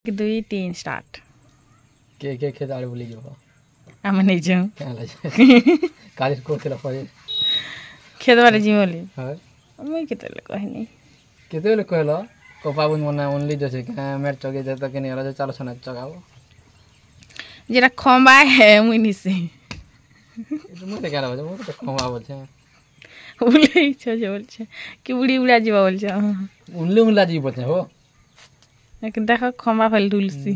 2 3 start के खेत आड़े बोली जो हम नहीं जाऊं क्या लाज काली को खेला पड़े खेत वाले जी बोली हां मैं केते कहि नहीं केते ले कहलो कोपाबुन मना ओनली जसे मैच चगे जत के नहीं चलो सना चगाओ जेरा खंबा है मुनी से तो मुते क्या लाज मु तो खंबा बोल छे उले इच्छा जे बोल छे कि बुढ़ी बुढ़ा जीवा बोल छे उनले उनला जी बोल छे हो एक देखो खंबा फल तुलसी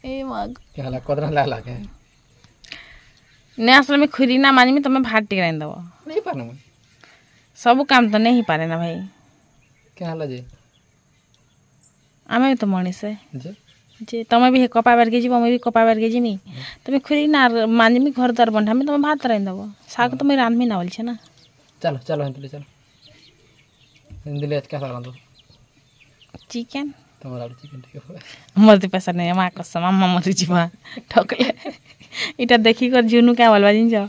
ए मग क्या ला कदरा ला के ने असल में खुरी ना मानी में तुम्हें भात टिकराइन दबो नहीं पाना मैं सब काम तो नहीं पारे ना भाई क्या ला जे आमे तो मनीष है जे जे तमे भी कपा बार के जीव मैं भी कपा बार के जीमी तमे खुरी ना मानी में घर दर बंधा में तुम्हें भात राइन दबो साग तो मैं रांध में ना बोल छे ना चलो चलो हम चलो हिंदी आज क्या सारा तो चिकन तुम्हारा चिकन ठीक है मरते पैसा नहीं माँ कसम अम्मा मरी जीवा ठकले इटा देखी कर जुनू क्या बोलबा जिन जा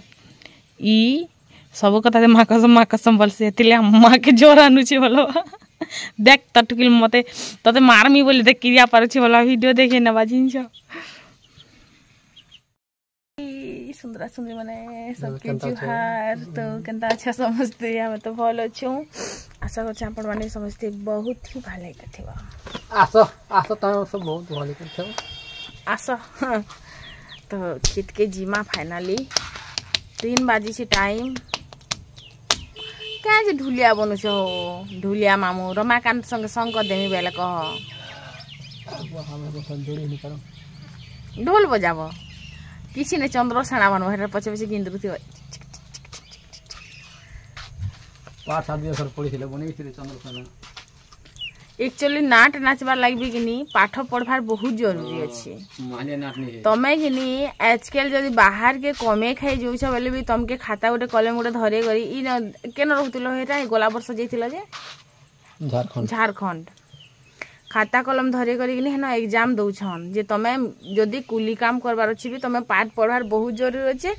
ई सब कथा माँ कसम बोल से तिले माँ के जोर आनुची बोलो देख तटकिल मते तते मारमी बोली देख क्रिया परछि बोला वीडियो देखे ना बाजिन जा सुंदर सुंदर माने सबके जुहार तो केनता अच्छा समझते हम तो भलो छु आशा करछ आपण माने समझते बहुत ही भाले कथिबा आसो आसो त सब बहुत भाले करछो आसो तो खेत के जीमा फाइनली 3 बजे से टाइम क्या जे ढुलिया बनु छो ढुलिया मामू रमाकांत संग संग कर देमी बेले कह हमें तो जोड़ी नहीं करो ढोल बजाबो किसी ने चंद्र सेना बनबो हेर पछे पछे गिंदरु थियो पाँच सात दिन सर पड़ी थिले बनै थिले चंद्र सेना एक्चुअली नाट नाचबार लागबी किनी पाठ पढ़बार बहुत जरूरी अछि माने नाट नहीं तमे किनी आजकल जदी बाहर के कमे खाइ जोछ बोले भी तमके खाता गोटे कलम गोटे धरे करी इ केन रहतिलो हेटा गोला वर्ष जइथिलो जे झारखंड खाता कलम धरे करी किनी हेना एग्जाम दउछन जे तमे जदी कुली काम करबार अछि भी तमे पाठ पढ़बार बहुत जरूरी अछि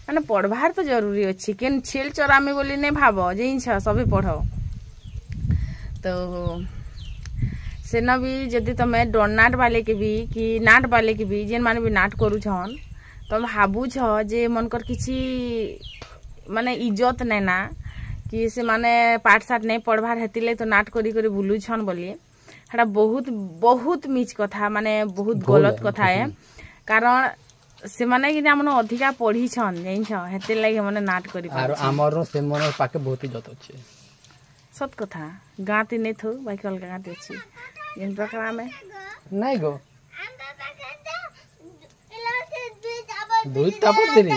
माने पढ़बार तो जरूरी अछि केन छेल चरामे बोली नै भाबो जे इछ सबे पढ़ो तो सेना भी जदी तमे डोनाट वाले के भी कि नाट वाले के भी जेन माने भी नाट करू छन तम हाबू छ जे मन कर किछि माने इज्जत नै ना कि से माने पाठ साठ नै पढ़बार हेतिले तो नाट करी करी भुलु छन बोली हटा बहुत बहुत मीच कथा माने बहुत गलत कथा है कारण से माने कि हमन अधिका पढ़ी छन जैन छ हेते लागि हमन नाट करी आरो हमर से मन पाके बहुत इज्जत अछि सत कथा गाती नै थो बाइकल गाती अछि इन प्रकार में नहीं गो दुई तापर देली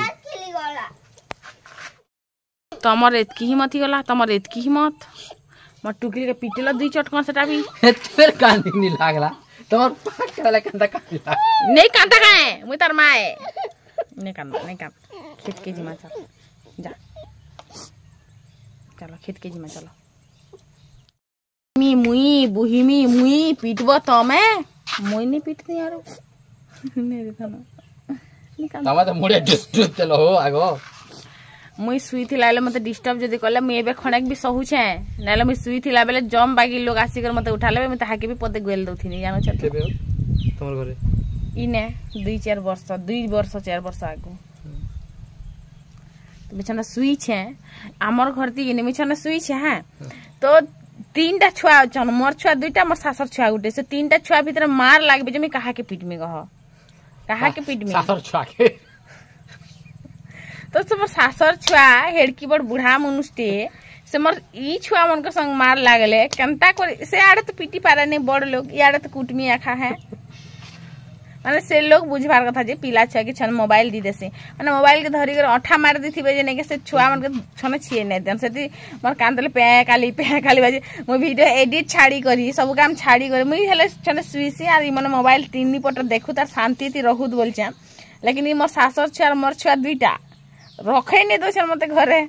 तमर एतकी हिम्मत गला तमर एतकी हिम्मत म टुकली के पिटला दुई चटकन सेटा भी फेर कांदी नहीं लागला तमर पाट वाला कांदा कांदा नहीं कांदा काए मुई तार माए नहीं कांदा खेत के जिमा चल जा चलो खेत के जिमा चलो मुई बुहिमी मुई पिटबो तमे मुई नहीं पिटनी यार ने देखा ना तमा तो मुड़े डिस्टर्ब चलो हो आगो मुई सुई थिलाले मते डिस्टर्ब जदी करले मुई एबे खणक भी सहु छे नाले मुई सुई थिला बेले जम बागी लोग आसी कर मते उठाले मते हाके भी पते गेल दउथिनी जानो छते तमर घरे इने 2 वर्ष 4 वर्ष आगो तो बिछना सुई छे हमर घरती इने बिछना सुई छे हां तो 3टा छुआ छन मोर छुआ 2टा मोर सासर छुआ गुटे से 3टा छुआ भीतर मार लागबे जे मैं कहा के पीट में कह कहा के पीट में सासर छुआ के तो से मोर सासर छुआ हेडकी बड़ बुढ़ा मनुष्टे से मोर ई छुआ मन के संग मार लागले कंता कर से आड़े तो पीटी पारे नहीं बड़ लोग याड़े तो कुटमी आखा है माने से लोग बुझबार कथा जे पिला छुआ के छन मोबाइल दी देसे माने मोबाइल के धरी कर अठा मार दिथिबे जे ने के से छुआ मन के छने छिए नै देन सेति मोर कांदले पे काली बाजे मो वीडियो एडिट छाड़ी करी सब काम छाड़ी करी मुई हेले छने सुईसी आ मन मोबाइल तीन पट देखु तार शांति ती रहूत बोल छ लेकिन ई मोर सासर छुआ और मोर छुआ 2टा रखे नै दो छन मते घरे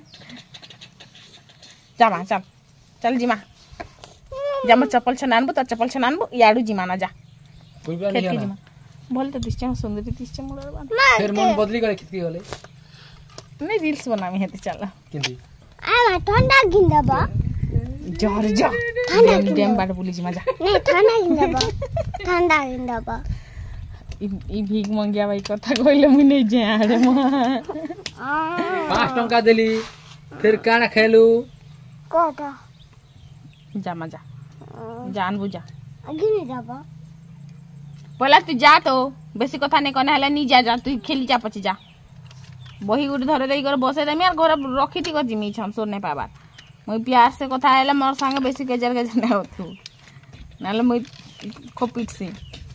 जामा चल चल जिमा जा मोर चप्पल छनानबो त चप्पल छनानबो याडू जिमा ना जा खेत के जिमा बोल तो दिसचे सुंदरी दिसचे मुलर बात फिर मन बदली करे कितकी होले नहीं रील्स बनामी हेते चला किंदी आ ठंडा गिंदा बा जर जा डेम बाट बुली जिमा जा नहीं ठंडा गिंदबा ई भीख मंगिया भाई कथा कहले मुई नहीं जे आड़े म 5 टंका देली फिर काना खेलू कोटा जा मजा जान बुझा आगे नहीं जाबा पहला तू जा तो बेसी कथा नहीं कहना हला नहीं जा तू खेली जा पची जा बही गुटे धरे दे कर बसे देमी और घर रखी थी कर जिमी छम सोर नहीं पाबार मुई प्यार से कथा हैला मोर संगे बेसी गजर नहीं होतु नाले मुई खूब पिटसी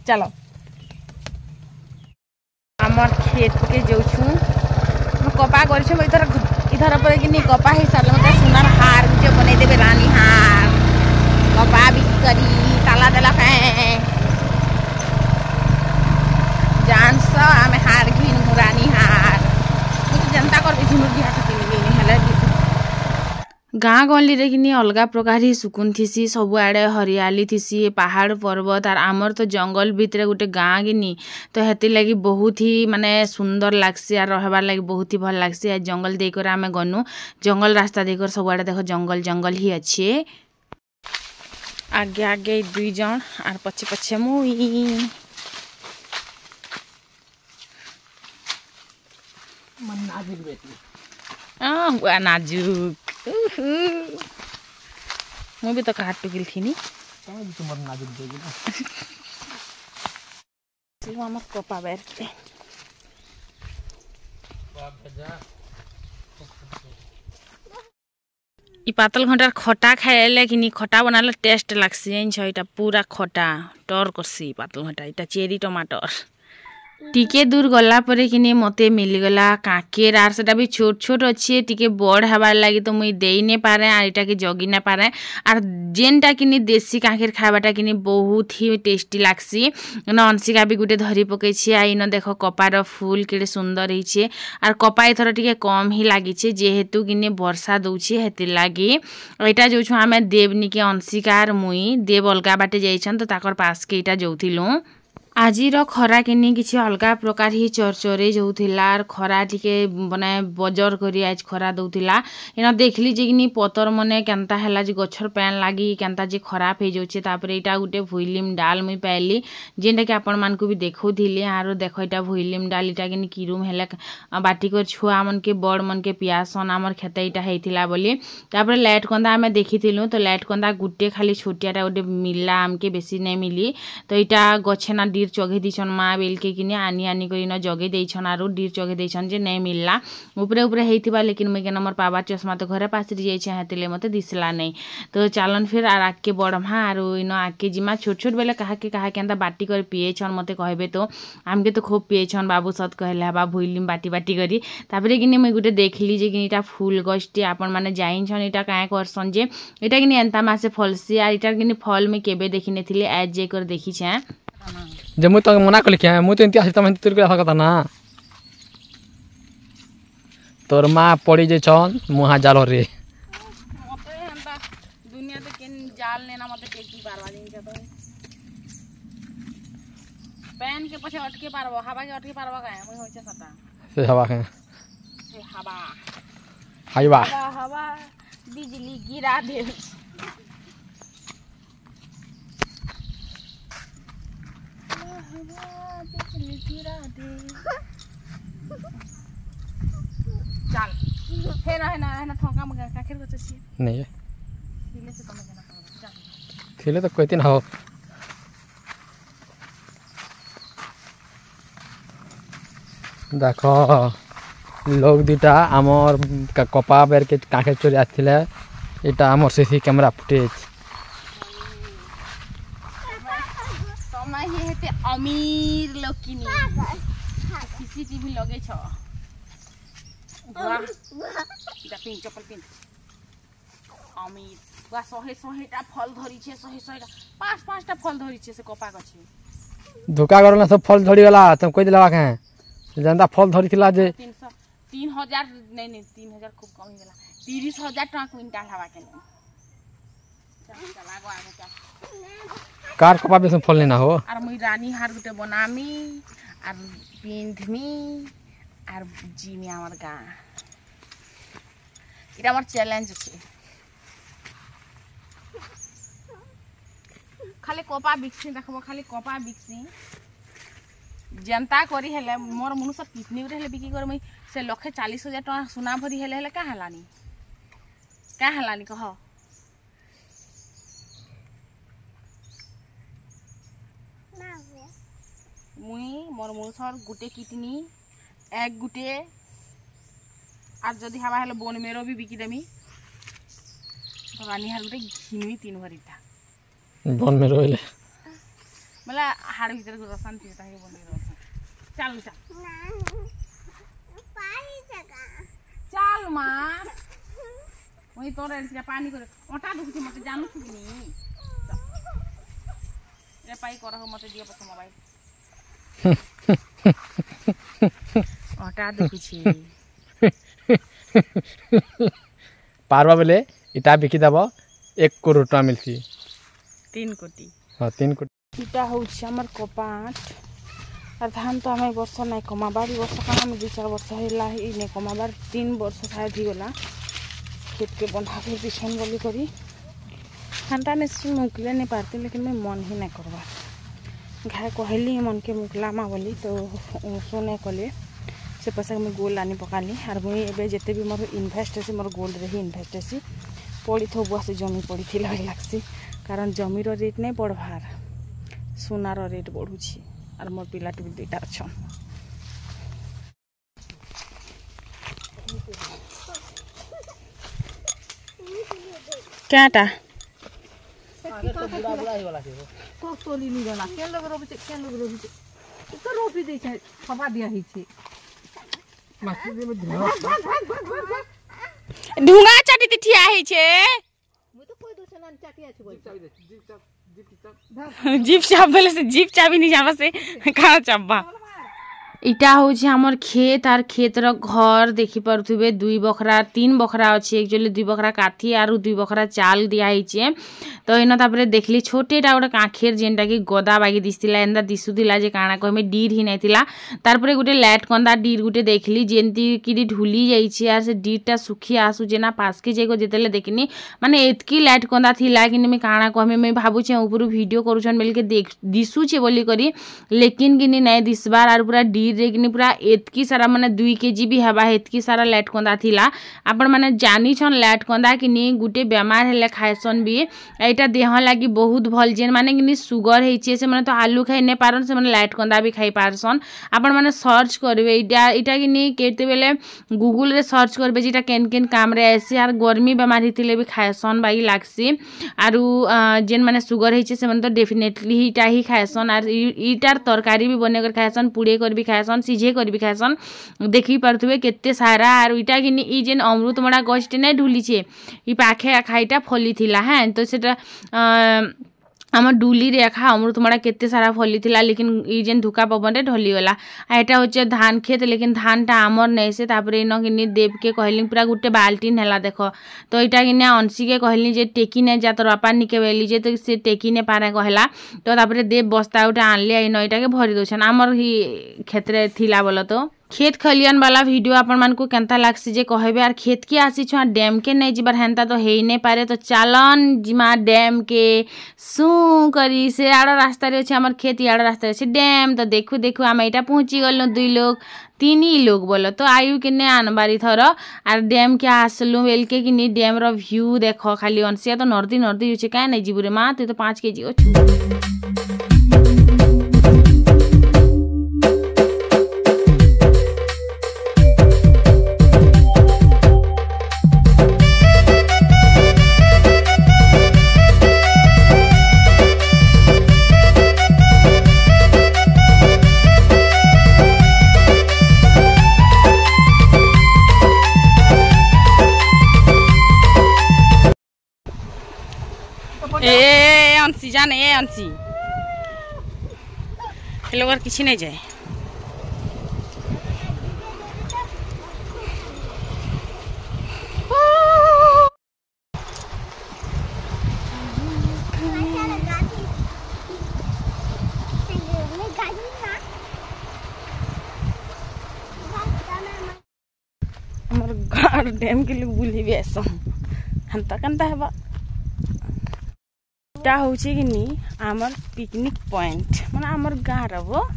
चलो हमर खेत के जाऊ छु म कपा कर छु इधर पर कि नहीं कपा ही साल मते सुंदर हार जो बने देबे रानी हार कपा भी करी ताला देला फे जान सा हमें हार घिन रानी हार कुछ जनता कर झिमुर दिहा के नहीं हला गाँ गहली रे किनी अलगा प्रकार ही सुकुन थीसी सब आड़े हरियाली थीसी पहाड़ पर्वत और आमर तो जंगल भितर गोटे गाँ किनी तो हेती लगी बहुत ही माने सुंदर लागसी और रहबार लगी बहुत ही भल लागसी। जंगल देकर आमे गनु जंगल रास्ता देकर सब आड़े देखो जंगल जंगल ही अच्छे आगे आगे 2 जन और पछे पछे मुई मन नाजुक बेटी बुआ नाजुक मैं भी तो काट टुकिल थी तुम्हार नाजुक देगी ना আমার কপা বেরতে ই পাতল ঘন্টার খটা খাইলে কিনি খটা বানালে টেস্ট লাগছে এটা পুরা খটা টর করছি পাতল ঘন্টা এটা চেরি টমাটর টিকে दूर गला परे किने मते मिलगला काकेर आर सेटा भी छोट छोट अच्छे टिके बड़ हबार लगी तो मुई देई ने पारे आर इटा के जगी ना पारे आर जेनटा किनी देसी काकेर खाबाटा किनी बहुत ही टेस्टी लागसी न अंशिका भी गुटे धरी पकै छी आ इन देखो कपार फूल केडे सुंदर हिचे आर कपा एथर टिके कम ही लागि छे जेहेतु किने वर्षा दउछि हेति लागि एटा जो छु हमें देवनी के अंशिका आर मुई देव अलगा बाटे जाइछन तो ताकर पास के इटा जोथिलु आजिर खरा किनी किसी अलगा प्रकार ही चरचरे जाऊला खरा टिके बना बजर करी आज खरा दउथिला एना देखली जे किनी पतर मने केनता हैला जे गछर पैन लागी केनता जे खराब हे जाउछे तापर एटा गुटे भुइलिम डाल मुई पाइली जेनटा कि आपण मान को भी देखौथिले आरो देखो एटा भुइलिम डाल एटा किनी किरुम हेला बाटी कर छुआ मन के बड़ मन के पियासन हमर खेते एटा हेथिला बोली तापर लाइट कंदा हमें देखिथिलु तो लाइट कंदा गुटे खाली छोटियाटा गुटे मिलला हमके बेसी नै मिली तो एटा गछेना डीर चगे दीछन माँ बेल के किने आनी आनी करी न जगे देछन आरो डीर चगे देछन जे नहीं मिलला ऊपरे ऊपरे हेतिबा लेकिन मैं के नंबर पावा चश्मा तो घरे पासरी जाइछे हेतिले मते दिसला नहीं तो चालन फिर आर आके बड़मा आरो इन आके जिमा छोट छोट बेले कहा केनता बाटी कर पिएछन मते कहबे तो हमके तो खूब पिएछन बाबू सत कहले बा भुइलिम बाटी बाटी करी तापरे किने मैं गुटे देखली जे किनी एटा फूल गछटी आपण माने जाइछन एटा काहे करसन जे एटा किनी एंता मासे फलसी आ एटा किनी फल में केबे देखिनेथिले आज जे कर देखिछे जे मु तो मना कल क्या मु तो इतिहास तम तोर के कथा ना तोर मां पड़ी जे छन मुहा जाल रे मते हंता दुनिया ते केन जाल नेना मते टेकी पारवा दिन छ तो पैन के पछे अटके पारबो हवा के अटके पारबो काहे मुई होइछे सता से हवा के से हवा हाईवा हवा बिजली गिरा दे चल है ना ठोका मगा काखेर गछसी नहीं दिले से तमे केना करबो चल खेले तो कहते ना हो देखो लोग दुटा आमर कपा बेर के काखे चोरी आथिले एटा आमर सीसी कैमरा फुटेज तमे ही हेते अमीर लोकिनी सीसीटीवी लगे छ वाह इटा पिन चप्पल पिन अमीर वाह 100टा फल धरी छे 100टा 5टा फल धरी छे से कपा गछे धोखा करला सब फल झड़ी गेला तुम कह दिलवा के जनता फल धरी थिला जे 3000 नहीं 3000 खूब कम गेला 30000 टका क्विंटल हवा के चला गो आगे चल कार कपा बेस फल लेना हो और मुई रानी हार गुटे बनामी और पिंधमी और जीमी हमर गाँ इटा हमर चैलेंज छे खाली कपा बिकसी देखबो खाली कपा बिकसी जनता करी हेले मोर मनुष्य किडनी रे हेले बिकी कर मई से 140,000 टका सुना भरी हेले हेले का हलानी कह मुई मोर मनुष्यर गुटे किडनी एक गुटे আর যদি হাবা হলে বন মেরো भी বিকি দেমি তো রানী হার গুটে ঘিনুই 3 ভরিটা বন মেরো হইলে মানে হাড় ভিতরে রসান দিয়ে তাকে বন মেরো চল চল পানি জায়গা চল মা ওই তোর এদিকে পানি করে ওটা দুখছি মতে জানো শুনি এ পাই করা মতে দিয়ে পছ মোবাইল ওটা দুখছি पारवा बेले इटा बिकी दब 1 करोड़ टका मिलसी 3 कोटी हाँ 3 कोटी इटा होछि हमर कपाट और धान तो हमें वर्ष नहीं कमाबार वर्ष का हम 2-4 वर्ष हैला ही नहीं कमाबार 3 वर्ष शायद ही गला खेत के बंधा के पिछन बोली करी खानता ने मुकले नहीं पारते लेकिन मैं मन ही नहीं करवा घाय कहली मन के मुकला मा बोली तो सुने कले से पैसा मैं गोल्ड आनी पकाली और मुझे एबे जिते भी मोर इन्वेस्ट है मोर गोल्ड रे ही इन्वेस्ट है पड़ी थोबुआ से जमी पड़ी थी लगसी कारण जमीर रेट नहीं बढ़वार सोनार रेट बढ़ुची और मोर पिलाटी भी 2टा अच्छन क्याटा बुढ़ा बुढ़ा ही वाला तो तोली नहीं जाना केन लोग रोबी तो रोपी दे छै खबा दिया ही छी ढुंगा चाटी ठिया है छे मु तो कोई दूसरा न चाटिया छै बोल जीप चाप बोले से जीप चाबी नहीं जाबा से का चाबा इटा होछि हमर खेत और खेतर घर देखि परथुबे 2 बखरा 3 बखरा अछि एक्चुअली 2 बखरा काठी और 2 बखरा चाल दिया हिचे तो इन तापरे देखली छोटेटा गोटे काखेर जेनटा कि गदा बागी दिसतिला एंदा दिसुदिला जे काना कहमे डीर ही नैतिला तारपरे गोटे लाइट कंदा डीर गोटे देखली जेंती कि ढुली जाइछि और से डीरटा सुखी आसु जेना पास के जेको जेतेले देखनी माने एतकी लाइट कंदा थिला कि मैं काना कहमे मैं भाबु छे ऊपर वीडियो करूछन बेल के देख दिसु छे बोली करी लेकिन किनी नै दिसबार और पूरा डीर रे किनी पूरा एतकी सारा माने 2 केजी भी हवा एतकी सारा लाइट कंदा थिला आपण माने जानी छन लाइट कंदा किनी गुटे बेमार हेले खायसन भी एटा देह लागी बहुत भल जेन माने किनी सुगर हेचे से माने तो आलू खाइ नै पारन से माने लाइट कंदा भी खाइ पारसन आपण माने सर्च करबे इटा किनी केते बेले गूगल रे सर्च करबे जेटा केन केन काम रे ऐसे यार गर्मी बेमार हितिले भी खायसन बाई लागसी आरु जेन माने सुगर हेचे से माने तो डेफिनेटली इटा ही खायसन आर इटार तरकारी भी बने कर खायसन पुड़े कर भी खायसन सीझे कर भी खायसन देखि परथुबे केते सारा आरु इटा किनी ई जेन अमृतमड़ा गछटे नै ढुली छे ई पाखे खाइटा फली थिला हैं तो सेटा आम डुली रेखा अमृतमड़ा केते सारा फली थिला लेकिन ई जेन धुका पवन रे ढली गला एटा होचे धान खेत लेकिन धान टा आमर नै से तापरे न किनी देव के कहली पूरा गुटे बाल्टीन हेला देखो तो इटा किने अंशी के कहली जे टेकी नै जा तोर बापा निके बेली जे तो से टेकी नै पारे कहला तो तापरे देव बस्ता उठे आनले आई नइटा के भरी दोछन आमर ही क्षेत्र थिला बोल तो खेत खलियन वाला वीडियो अपन मन को केनता लागसी जे कहबे यार खेत के आसी छुआ डैम के नै जिबार हेनता तो हेई नै पारे तो चालन जिमा डैम के सु करी से आड़ रास्ता रे छै हमर खेत आड़ रास्ता रे छै डैम तो देखु देखु हम एटा पहुंची गलो 2 लोग 3 लोग बोलो तो आयु के ने आनबारी थर आर डैम के आसलु बेल के किनी डैम रो व्यू देखो खाली अनसिया तो नर्दी नर्दी छै का नै जिबु रे मा तू तो 5 केजी ओ ए अंशी जाने ए अंशी हेलो और किसी नहीं जाए हमारे घर डैम के लोग बुली भी ऐसा हम तक अंता है बा टा होची कि नी आमर पिकनिक पॉइंट माने आमर गाँ रहो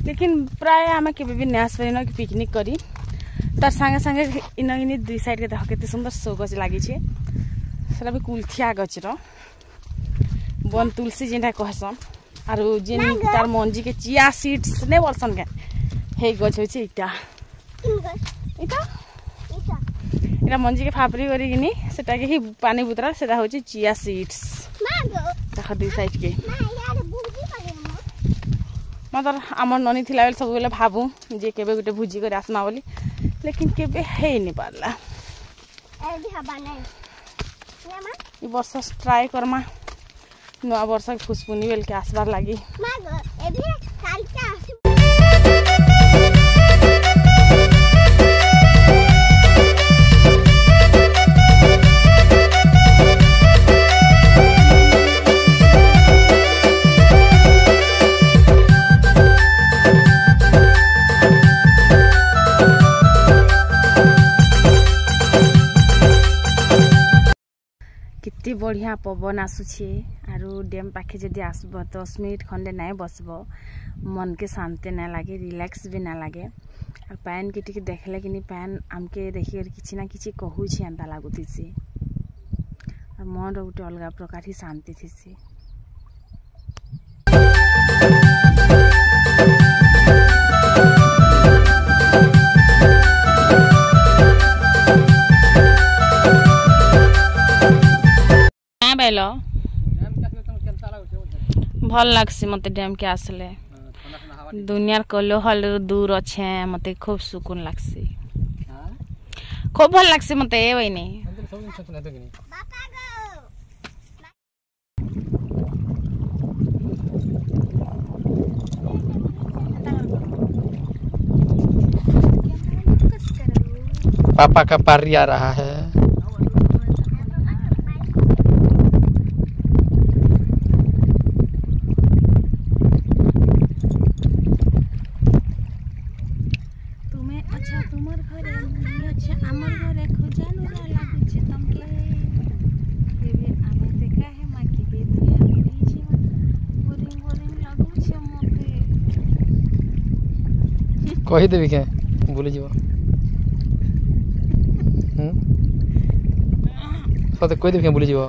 लेकिन प्राय आम के भी नास परिन कि पिकनिक करी तार संगे संगे इन इन दुई साइड के देख केते सुंदर सो गछ लागी छे सेला भी कुलथिया गछ रो बन तुलसी जेंटा कहसन आरो जेन तार मंजी के चिया सीड्स ने वर्सन के हे गछ होची इटा इटा इटा मंजी के फापरी करी किनी सेटा के ही पानी बुतरा सेटा होची चिया सीड्स देख दुई साइड के मतलब आमर ननी थिला बेले सब बेले भाबू जे केबे गुटे भुजी कर आसमा बोली लेकिन केबे हे नि पारला ई वर्ष ट्राई करमा नया वर्ष खुशपुनी बेल के आसबार लागी कितनी बढ़िया पवन आसुछे आरु डैम पाखे जदि आसब 10 मिनट खंडे नाय बसब मन के शांति ना लगे रिलैक्स भी ना लगे और पैन के टिके देखले कि पैन आमके देखिए किछि ना किछि कहू छी अंता लागुतिसी और मन रो गुटे अलगा प्रकार ही शांति थिसी बेलो भल लागसी मते डैम के आसले दुनियार कोलाहल दूर अच्छे मते खूब सुकून लागसी खूब भल लागसी मते ए वइनी पापा का पारी आ रहा है कही देवी क्या भूली जीव सते कही देवी क्या भूली जीव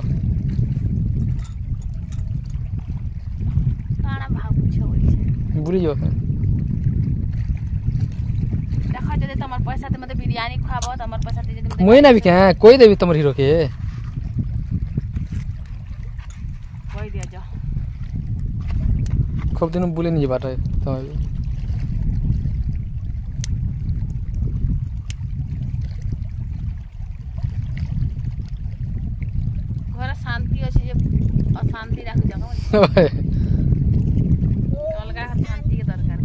काना भाबु छ होइछे भूली जीव क्या देखा जदे तमर पैसा ते मते बिरयानी खाबो तमर पैसा ते जदे मुई ना भी क्या कही देवी तमर हीरो के कहि दिया जा खूब दिन भूले नहीं बात है तम घर शांति अछि जे अशांति राखु जगह अलगा शांति के दरकार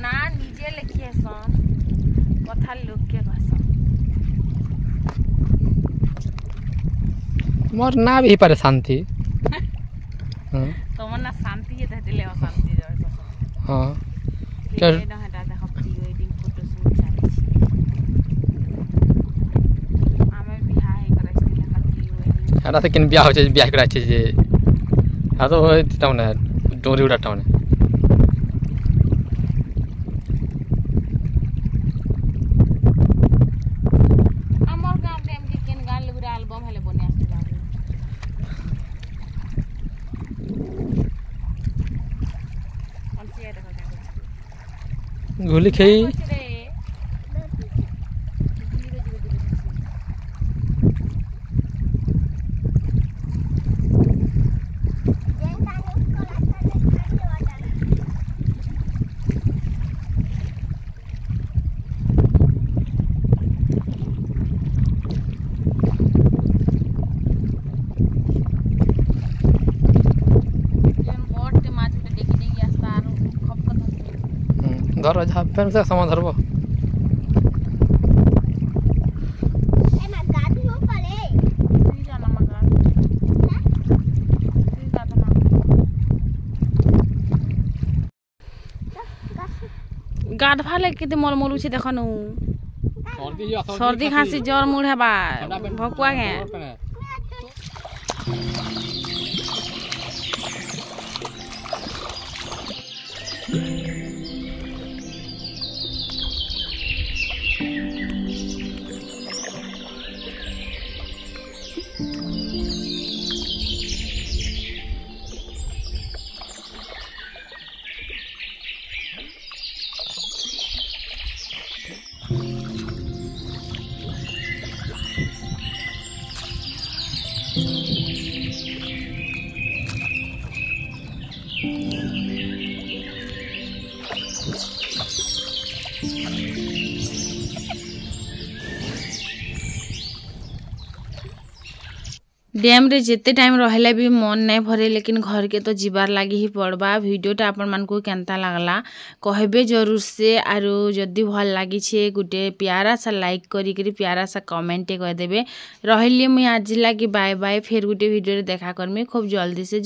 ना निजे लिखिए सन कथा लोग के कहसन मोर ना भी पारे शांति तमर ना शांति ये देले अशांति जय हां क्या ना हटा देखो प्री वेडिंग फोटो शूट चाली छी आमे बियाह हे करैछले का प्री वेडिंग हरा से किन बियाह हो छै बियाह करा छै जे हा तो टाउन है डोरी उड़ा टाउन है हमर गांव टाइम के केन गान लुरा एल्बम हेले बने आस्ते बाबू गोली खेई धर जा पेन से सामान धरबो गाधवा ले केते मलमल छै देखनु सर्दी खांसी ज्वर मुड़ हेबा भकुआ के डैम रे जिते टाइम रहले भी मन नहीं भरे लेकिन घर के तो जीवार लगी ही पड़बा। वीडियोटा आपण मान को केनता लागला कहबे जरूर से आरो जदी भल लागी छे गुटे प्यारा सा लाइक करी करी प्यारा सा कमेंट कर देबे। रहली मुई आज लागी बाय बाय। फिर गुटे वीडियो रे देखा करमी खूब जल्दी से